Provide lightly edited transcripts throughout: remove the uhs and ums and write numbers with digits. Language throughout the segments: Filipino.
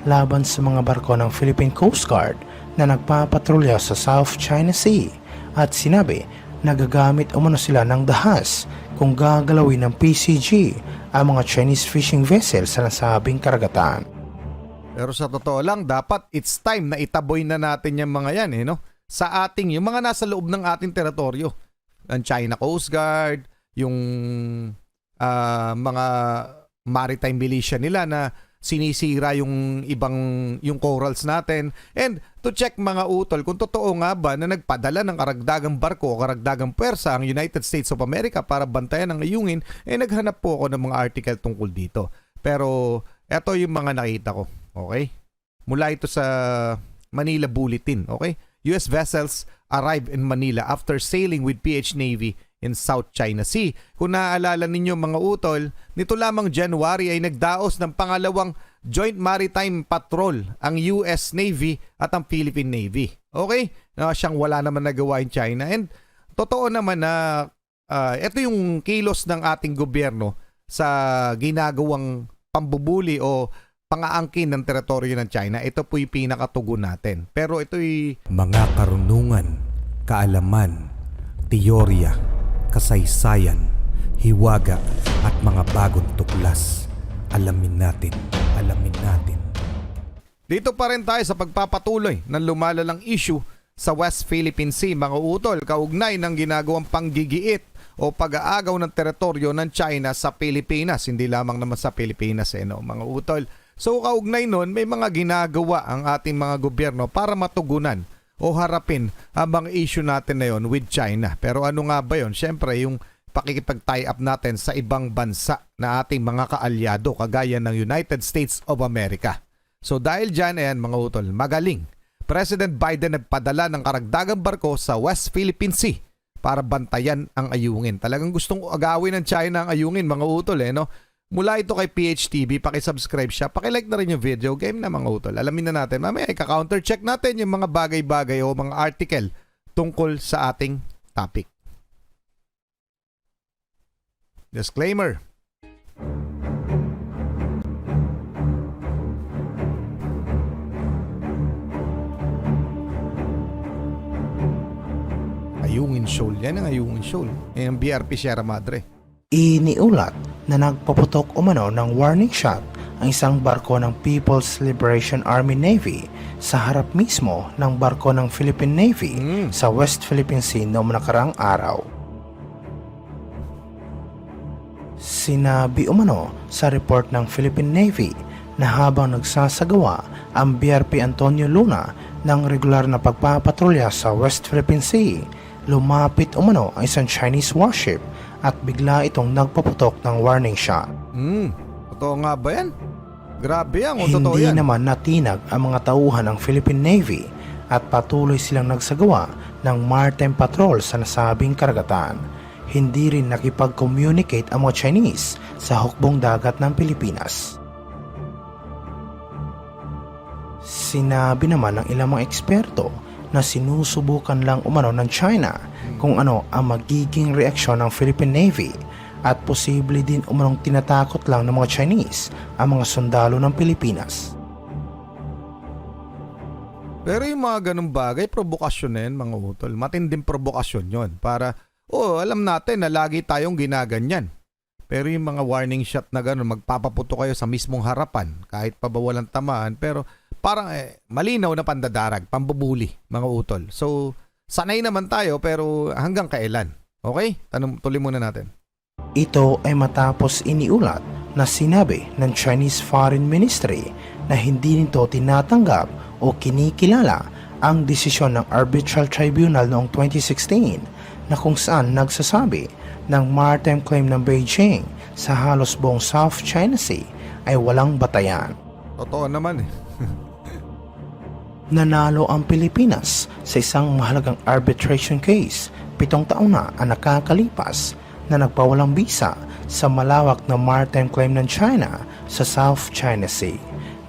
laban sa mga barko ng Philippine Coast Guard na nagpapatrolya sa South China Sea at sinabi na gagamit umano sila ng dahas kung gagalawin ng PCG ang mga Chinese fishing vessel sa nasabing karagatan. Pero sa totoo lang, dapat it's time na itaboy na natin yung mga yan, no? Sa ating, yung mga nasa loob ng ating teritoryo. Ang China Coast Guard, yung mga maritime militia nila na sinisira yung yung corals natin. And to check mga utol, kung totoo nga ba na nagpadala ng karagdagang barko o karagdagang pwersa ang United States of America para bantayan ang ayungin, naghanap po ako ng mga article tungkol dito. Pero eto yung mga nakita ko. Okay? Mula ito sa Manila Bulletin. Okay? US vessels arrive in Manila after sailing with PH Navy in South China Sea. Kung naaalala ninyo mga utol, nito lamang January ay nagdaos ng pangalawang Joint Maritime Patrol ang US Navy at ang Philippine Navy. Okay? Siyang wala naman nagawa in China. And totoo naman na ito yung kilos ng ating gobyerno sa ginagawang pambubuli o pangaangkin ng teritoryo ng China. Ito po yung pinakatugon natin. Pero ito'y mga karunungan, kaalaman, teorya, kasaysayan, hiwaga at mga bagong tuklas. Alamin natin, alamin natin. Dito pa rin tayo sa pagpapatuloy ng lumalalang issue sa West Philippine Sea, mga utol, kaugnay ng ginagawang panggigiit o pag-aagaw ng teritoryo ng China sa Pilipinas. Hindi lamang naman sa Pilipinas, mga utol. So kaugnay nun, may mga ginagawa ang ating mga gobyerno para matugunan o harapin ang mga issue natin na yon with China. Pero ano nga ba yon? Siyempre, yung pakikipag-tie up natin sa ibang bansa na ating mga kaalyado kagaya ng United States of America. So dahil dyan, mga utol, magaling. President Biden nagpadala ng karagdagang barko sa West Philippine Sea para bantayan ang ayungin. Talagang gustong agawin ng China ang ayungin, mga utol, no? Mula ito kay PHTV, pakisubscribe siya, pakilike na rin yung video, game na mga utol. Alamin na natin, mamaya ika-counter check natin yung mga bagay-bagay o mga article tungkol sa ating topic. Disclaimer. Ayungin Shoal. Yan ang Ayungin Shoal. Yan ang BRP Sierra Madre. Iniulat na nagpaputok umano ng warning shot ang isang barko ng People's Liberation Army Navy sa harap mismo ng barko ng Philippine Navy sa West Philippine Sea noong nakaraang araw. Sinabi umano sa report ng Philippine Navy na habang nagsasagawa ang BRP Antonio Luna ng regular na pagpapatrolya sa West Philippine Sea, lumapit umano ang isang Chinese warship at bigla itong nagpaputok ng warning shot. Totoo nga ba yan? Grabe yan, totoo yan. Hindi naman natinag ang mga tauhan ng Philippine Navy at patuloy silang nagsagawa ng maritime patrol sa nasabing karagatan. Hindi rin nakipag-communicate ang mga Chinese sa hukbong dagat ng Pilipinas. Sinabi naman ng ilang mga eksperto na sinusubukan lang umano ng China kung ano ang magiging reaksyon ng Philippine Navy at posible din umanong tinatakot lang ng mga Chinese ang mga sundalo ng Pilipinas. Pero yung mga ganung bagay, provokasyon na yan, mga utol. Matinding provokasyon yon para, alam natin na lagi tayong ginaganyan. Pero yung mga warning shot na gano'n, magpapaputo kayo sa mismong harapan kahit pa ba walang tamaan. Pero parang malinaw na pandadarag, pambubuli, mga utol. So, sanay naman tayo pero hanggang kailan? Okay? Tuloy muna natin. Ito ay matapos iniulat na sinabi ng Chinese Foreign Ministry na hindi nito tinatanggap o kinikilala ang desisyon ng Arbitral Tribunal noong 2016 na kung saan nagsasabi ng maritime claim ng Beijing sa halos buong South China Sea ay walang batayan. Totoo naman Nanalo ang Pilipinas sa isang mahalagang arbitration case 7 taon na ang nakakalipas na nagpawalang bisa sa malawak na maritime claim ng China sa South China Sea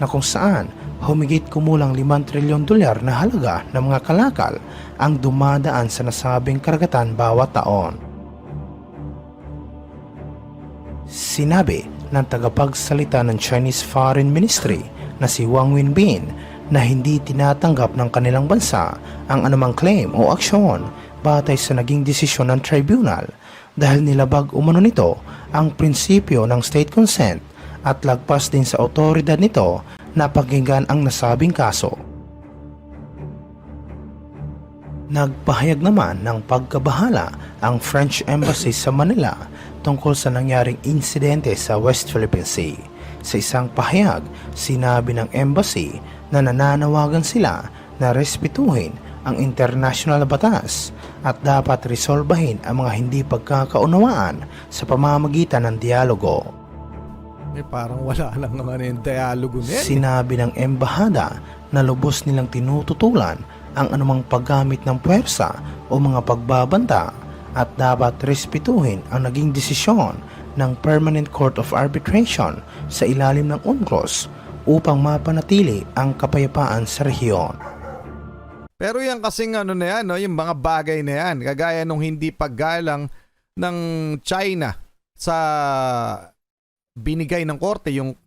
na kung saan humigit kumulang $5 trilyon na halaga ng mga kalakal ang dumadaan sa nasabing karagatan bawat taon. Sinabi ng tagapagsalita ng Chinese Foreign Ministry na si Wang Wenbin na hindi tinatanggap ng kanilang bansa ang anumang claim o aksyon batay sa naging desisyon ng tribunal dahil nilabag umano nito ang prinsipyo ng state consent at lagpas din sa otoridad nito na pakinggan ang nasabing kaso. Nagpahayag naman ng pagkabahala ang French Embassy sa Manila tungkol sa nangyaring insidente sa West Philippine Sea. Sa isang pahayag, sinabi ng embassy na nananawagan sila na respetuhin ang international na batas at dapat resolbahin ang mga hindi pagkakaunawaan sa pamamagitan ng dialogo. Parang wala lang naman yung dialogo na yan. Sinabi ng embahada na lubos nilang tinututulan ang anumang paggamit ng puwersa o mga pagbabanta at dapat respetuhin ang naging desisyon ng Permanent Court of Arbitration sa ilalim ng UNCLOS upang mapanatili ang kapayapaan sa rehiyon. Pero yan kasing ano na yan, no? Yung mga bagay na yan, kagaya nung hindi paggalang ng China sa binigay ng korte, yung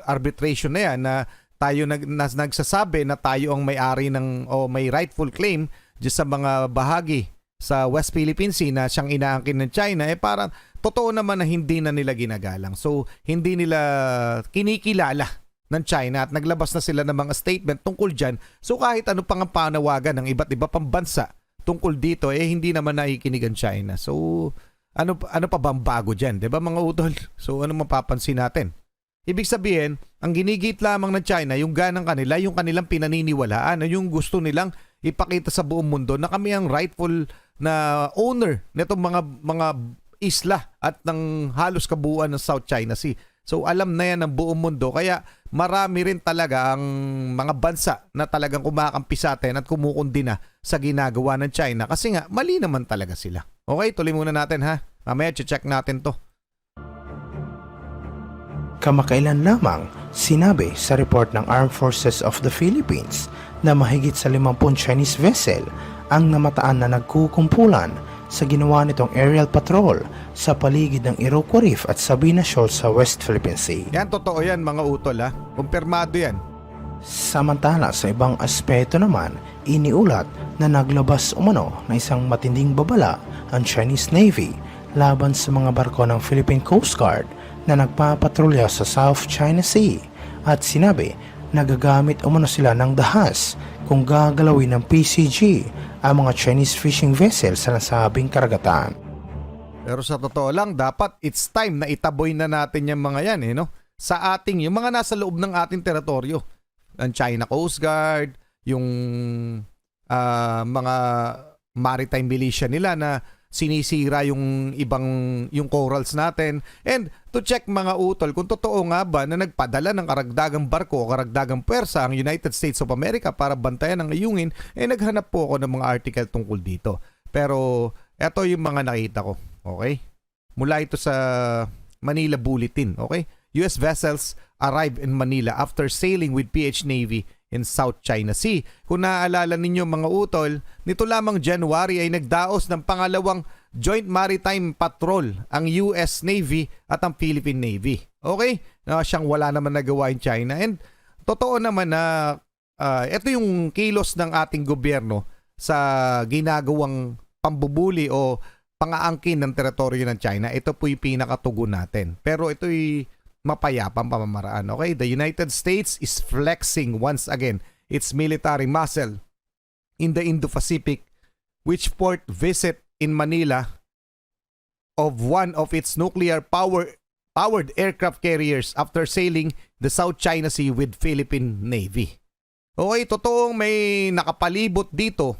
arbitration na yan, na tayo nagsasabi na tayo ang may-ari ng o may rightful claim dyan sa mga bahagi sa West Philippine Sea na siyang inaangkin ng China, parang totoo naman na hindi na nila ginagalang. So, hindi nila kinikilala ng China at naglabas na sila ng mga statement tungkol dyan. So, kahit ano pang ang panawagan ng iba't iba pang bansa tungkol dito, hindi naman nakikinig ang China. So, ano pa bang bago dyan? Diba mga utol? So, ano mapapansin natin? Ibig sabihin, ang ginigit lamang ng China, yung ganang kanila, yung kanilang pinaniniwalaan, yung gusto nilang ipakita sa buong mundo na kami ang rightful na owner nitong mga isla at ng halos kabuuan ng South China Sea. So alam na yan ng buong mundo, kaya marami rin talaga ang mga bansa na talagang kumakampi sa atin at kumukundi na sa ginagawa ng China kasi nga mali naman talaga sila. Okay, tuloy muna natin ha. Mamaya check natin to. Kamakailan lamang sinabi sa report ng Armed Forces of the Philippines na mahigit sa 50 Chinese vessel ang namataan na nagkukumpulan sa ginawa nitong aerial patrol sa paligid ng Iroquois Reef at Sabina Shoal sa West Philippine Sea. Yan, totoo yan mga utol ha. Kumpirmado yan. Samantala sa ibang aspeto naman, iniulat na naglabas umano na isang matinding babala ang Chinese Navy laban sa mga barko ng Philippine Coast Guard na nagpapatrolya sa South China Sea at sinabi na gagamit umano sila ng dahas kung gagalawin ng PCG ang mga Chinese fishing vessel sa nasabing karagatan. Pero sa totoo lang, dapat it's time na itaboy na natin yung mga yan no? Sa ating, yung mga nasa loob ng ating teritoryo. Ang China Coast Guard, yung mga maritime militia nila na sinisira yung corals natin. And to check mga utol kung totoo nga ba na nagpadala ng karagdagang barko o karagdagang puwersa ang United States of America para bantayan ang ayungin, naghanap po ako ng mga article tungkol dito. Pero eto yung mga nakita ko. Okay? Mula ito sa Manila Bulletin. Okay? US vessels arrive in Manila after sailing with PH Navy in South China Sea. Kung naaalala ninyo mga utol, nito lamang January ay nagdaos ng pangalawang Joint Maritime Patrol ang US Navy at ang Philippine Navy. Okay? Siyang wala naman nagawa in China. And totoo naman na ito yung kilos ng ating gobyerno sa ginagawang pambubuli o pangaangkin ng teritoryo ng China. Ito po yung pinakatugon natin. Pero ito'y mapayapang pamamaraan. Okay? The United States is flexing once again its military muscle in the Indo-Pacific, which port visit in Manila of one of its nuclear-powered aircraft carriers after sailing the South China Sea with Philippine Navy. Okay, totoong may nakapalibot dito.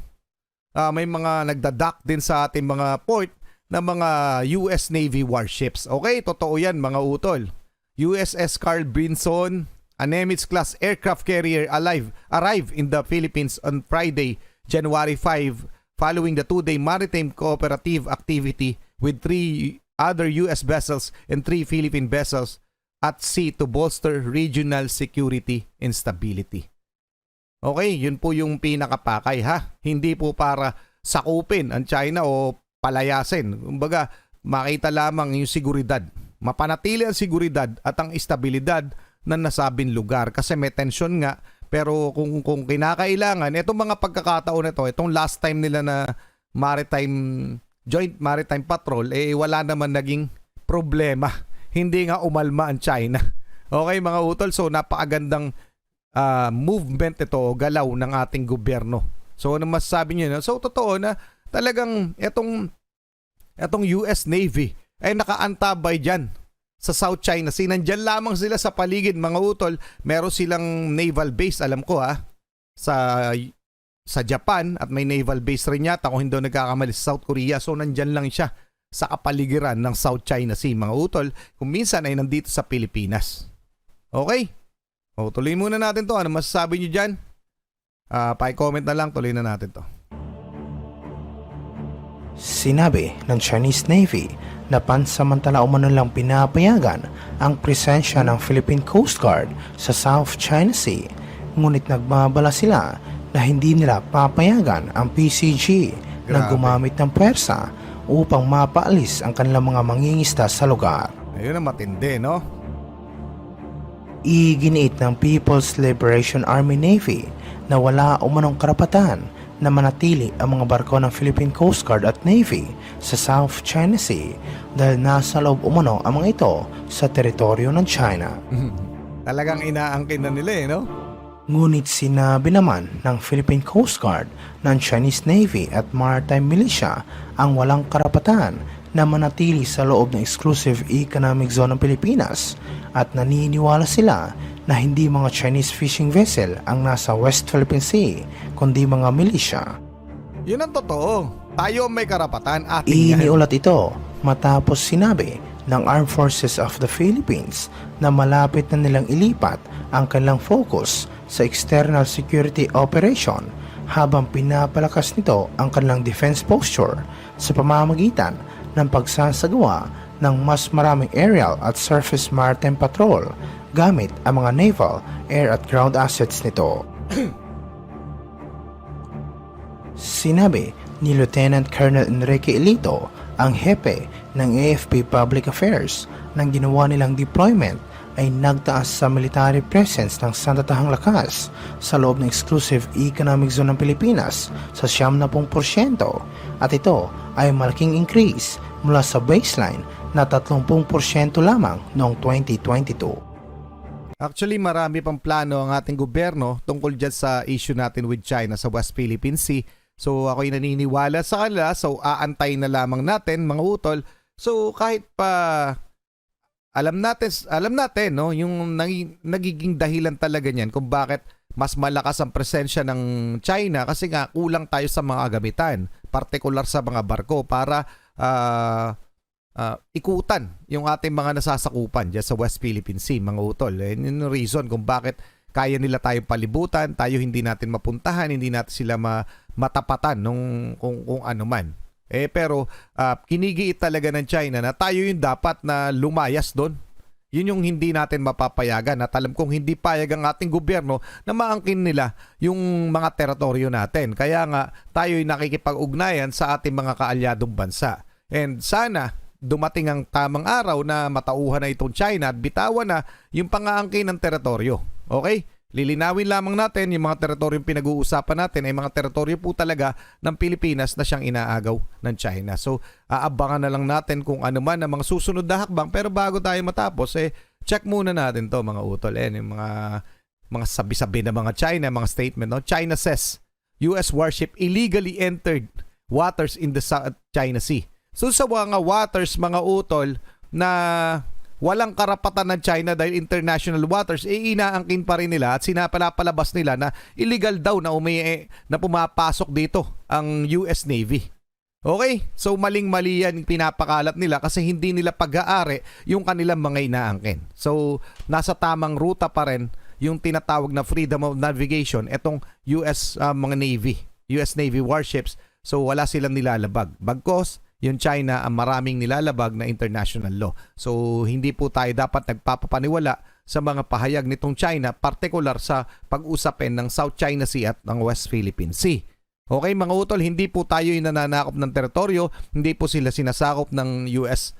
May mga nagdadock din sa ating mga port na mga US Navy warships. Okay, totoo yan mga utol. USS Carl Vinson, a Nimitz-class aircraft carrier arrived in the Philippines on Friday, January 5, following the two-day maritime cooperative activity with 3 other U.S. vessels and 3 Philippine vessels at sea to bolster regional security and stability. Okay, yun po yung pinakapakay ha. Hindi po para sakupin ang China o palayasin. Kumbaga, makita lamang yung seguridad. Mapanatili ang seguridad at ang estabilidad ng nasabing lugar kasi may tension nga. Pero kung kinakailangan, itong mga pagkakataon nito, itong last time nila na Joint Maritime Patrol, wala naman naging problema. Hindi nga umalma ang China. Okay mga utol, so napakagandang movement ito, galaw ng ating gobyerno. So ano masasabi niyo? So totoo na talagang itong US Navy ay nakaantabay dyan sa South China Sea. Nandyan lamang sila sa paligid mga utol. Meron silang naval base, alam ko sa Japan, at may naval base rin yata kung hindi nagkakamali sa South Korea. So nandyan lang siya sa kapaligiran ng South China Sea mga utol. Kung minsan ay nandito sa Pilipinas. Okay? O, tuloy muna natin to. Ano masasabi nyo dyan? Pa-comment na lang, tuloy na natin to. Sinabi ng Chinese Navy na pansamantala umano lang pinapayagan ang presensya ng Philippine Coast Guard sa South China Sea, ngunit nagbabala sila na hindi nila papayagan ang PCG na Grabe. gumamit ng pwersa upang mapaalis ang kanilang mga mangingisda sa lugar. Ayun ang matindi, no? Iginiit ng People's Liberation Army Navy na wala umanong karapatan na manatili ang mga barko ng Philippine Coast Guard at Navy sa South China Sea dahil nasa loob umano ang mga ito sa teritoryo ng China. Talagang inaangkin na nila no? Ngunit sinabi naman ng Philippine Coast Guard, ng Chinese Navy at Maritime Militia ang walang karapatan na manatili sa loob ng Exclusive Economic Zone ng Pilipinas, at naniniwala sila na hindi mga Chinese fishing vessel ang nasa West Philippine Sea, kundi mga militia. Yun ang totoo. Tayo may karapatan, ating yan. Iniulat ito matapos sinabi ng Armed Forces of the Philippines na malapit na nilang ilipat ang kanilang focus sa external security operation habang pinapalakas nito ang kanilang defense posture sa pamamagitan ng pagsasagawa ng mas maraming aerial at surface maritime patrol gamit ang mga naval, air at ground assets nito. Sinabi ni Lieutenant Colonel Enrique Elito, ang hepe ng AFP Public Affairs, ng ginawa nilang deployment ay nagtaas sa military presence ng sandatahang lakas sa loob ng Exclusive Economic Zone ng Pilipinas sa 70%, at ito ay malaking increase mula sa baseline na 30% lamang noong 2022. Actually, marami pang plano ang ating gobyerno tungkol dyan sa issue natin with China sa West Philippine Sea. So ako'y naniniwala sa kanila. So aantay na lamang natin mga utol. So kahit pa alam natin no, yung nagiging dahilan talaga niyan kung bakit mas malakas ang presensya ng China, kasi nga kulang tayo sa mga gamitan, partikular sa mga barko para ikutan yung ating mga nasasakupan dyan sa West Philippine Sea mga utol. Yun yung reason kung bakit kaya nila tayo palibutan, tayo hindi natin mapuntahan, hindi natin sila matapatan kung ano man. Pero kinigiit talaga ng China na tayo yung dapat na lumayas doon. Yun yung hindi natin mapapayagan, at alam kong hindi payag ang ating gobyerno na maangkin nila yung mga teritoryo natin. Kaya nga tayo yung nakikipag-ugnayan sa ating mga kaalyadong bansa. And sana dumating ang tamang araw na matauhan na itong China at bitawan na yung pangaangkin ng teritoryo. Okay? Lilinawin lamang natin yung mga teritoryong pinag-uusapan natin ay mga teritoryo po talaga ng Pilipinas na siyang inaagaw ng China. So, aabangan na lang natin kung ano man ang mga susunod na hakbang. Pero bago tayo matapos, check muna natin to mga utol. Yung mga sabi-sabi na mga China, mga statement. No? China says, US warship illegally entered waters in the South China Sea. So, sa mga waters, mga utol, na walang karapatan ng China dahil international waters, inaangkin pa rin nila at sinapalapalabas nila na illegal daw na na pumapasok dito ang US Navy. Okay? So maling-mali yan pinapakalat nila kasi hindi nila pag-aari yung kanilang mga inaangkin. So nasa tamang ruta pa rin yung tinatawag na freedom of navigation etong US mga Navy, US Navy warships. So wala silang nilalabag. Bagkos yung China ang maraming nilalabag na international law. So hindi po tayo dapat nagpapapaniwala sa mga pahayag nitong China, partikular sa pag-usapin ng South China Sea at ng West Philippine Sea. Okay mga utol, hindi po tayo yung nananakop ng teritoryo, hindi po sila sinasakop ng US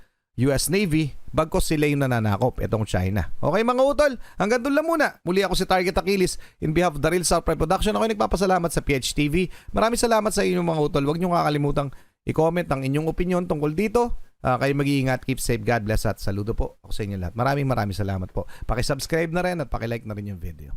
Navy, bagkos sila yung nananakop, itong China. Okay mga utol, hanggang doon lang muna. Muli ako si Target Achilles in behalf of the Real South Pride Production. Ako nagpapasalamat sa PHTV. Maraming salamat sa inyo mga utol. Huwag niyo kakalimutang i-comment ang inyong opinion tungkol dito. Kayo mag-iingat, keep safe, God bless at saludo po ako sa inyo lahat. Maraming salamat po. Paki-subscribe na rin at paki-like na rin yung video.